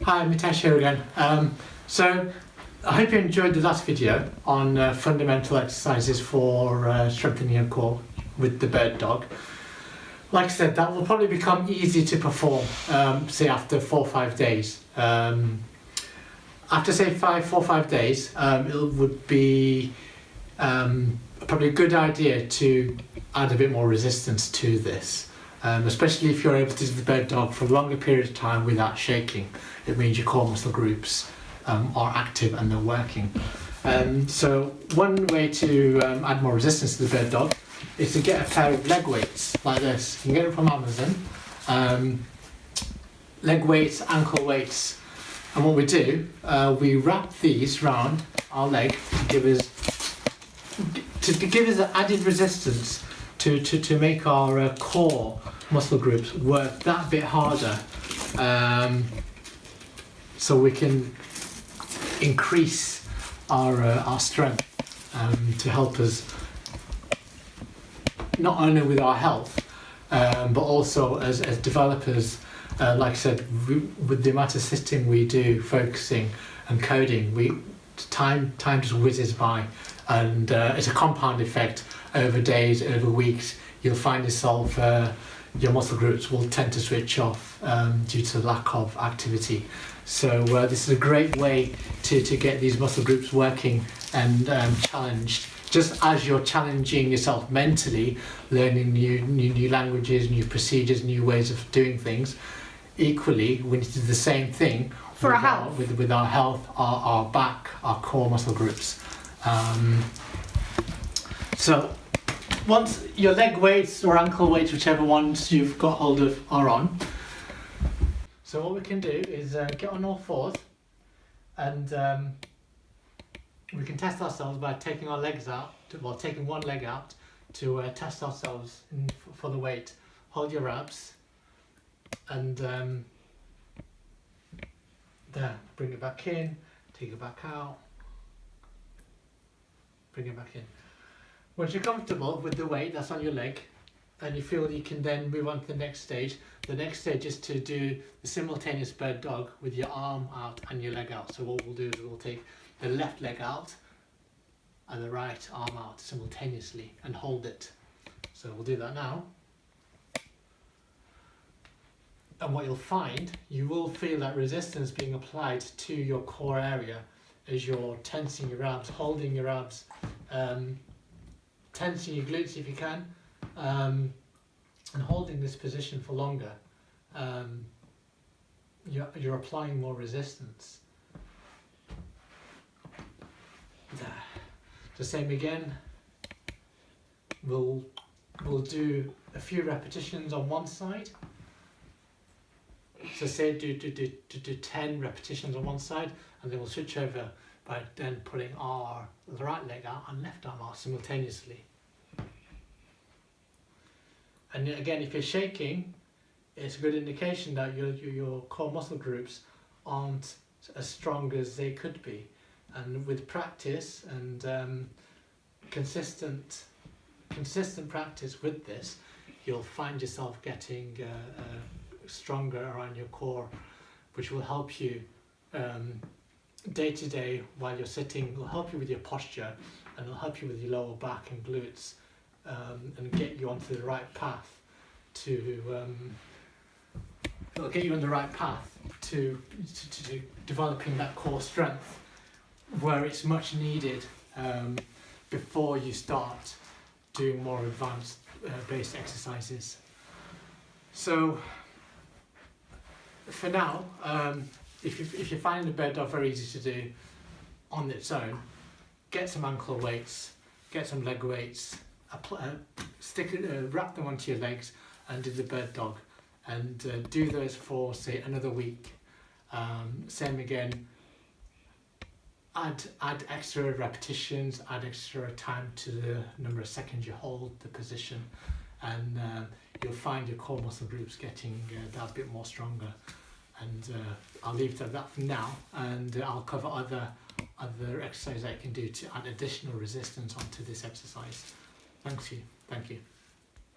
Hi, Mitesh here again. So I hope you enjoyed the last video on fundamental exercises for strengthening your core with the bird dog. Like I said, that will probably become easy to perform, say after 4 or 5 days. After say 4 or 5 days, it would be probably a good idea to add a bit more resistance to this. Especially if you're able to do the bird dog for a longer period of time without shaking. It means your core muscle groups are active and they're working. So one way to add more resistance to the bird dog is to get a pair of leg weights like this. You can get it from Amazon. Leg weights, ankle weights, and what we do, we wrap these round our leg to give us an added resistance to make our core muscle groups work that bit harder, so we can increase our strength to help us not only with our health but also as developers. Like I said, with the amount of sitting we do, focusing and coding, time just whizzes by, and it's a compound effect. Over days, over weeks, you'll find yourself, your muscle groups will tend to switch off due to lack of activity. So this is a great way to get these muscle groups working and challenged. Just as you're challenging yourself mentally, learning new languages, new procedures, new ways of doing things, equally we need to do the same thing for our health. With our health, our back, our core muscle groups. So once your leg weights or ankle weights, whichever ones you've got hold of, are on, so what we can do is get on all fours, and we can test ourselves by taking our legs out, taking one leg out to test ourselves for the weight. Hold your abs, and there, bring it back in, take it back out, bring it back in. Once you're comfortable with the weight that's on your leg and you feel you can then move on to the next stage is to do the simultaneous bird dog with your arm out and your leg out. So what we'll do is we'll take the left leg out and the right arm out simultaneously and hold it. So we'll do that now. And what you'll find, you will feel that resistance being applied to your core area as you're tensing your abs, holding your abs, tensing your glutes if you can, and holding this position for longer. You're applying more resistance. There. The same again. We'll do a few repetitions on one side. So say do 10 repetitions on one side, and then we'll switch over by then putting the right leg out and left arm out simultaneously. And again, if you're shaking, it's a good indication that your core muscle groups aren't as strong as they could be. And with practice and consistent practice with this, you'll find yourself getting stronger around your core, which will help you day to day while you're sitting. Will help you with your posture, and it'll help you with your lower back and glutes, and get you onto the right path it'll get you on the right path to developing that core strength where it's much needed before you start doing more advanced based exercises. So for now, if you're finding the bird dog very easy to do on its own, get some ankle weights, get some leg weights, wrap them onto your legs and do the bird dog, and do those for say another week. Same again, add extra repetitions, add extra time to the number of seconds you hold the position, and you'll find your core muscle groups getting that bit more stronger. And I'll leave it at that for now, and I'll cover other exercises I can do to add additional resistance onto this exercise. Thank you.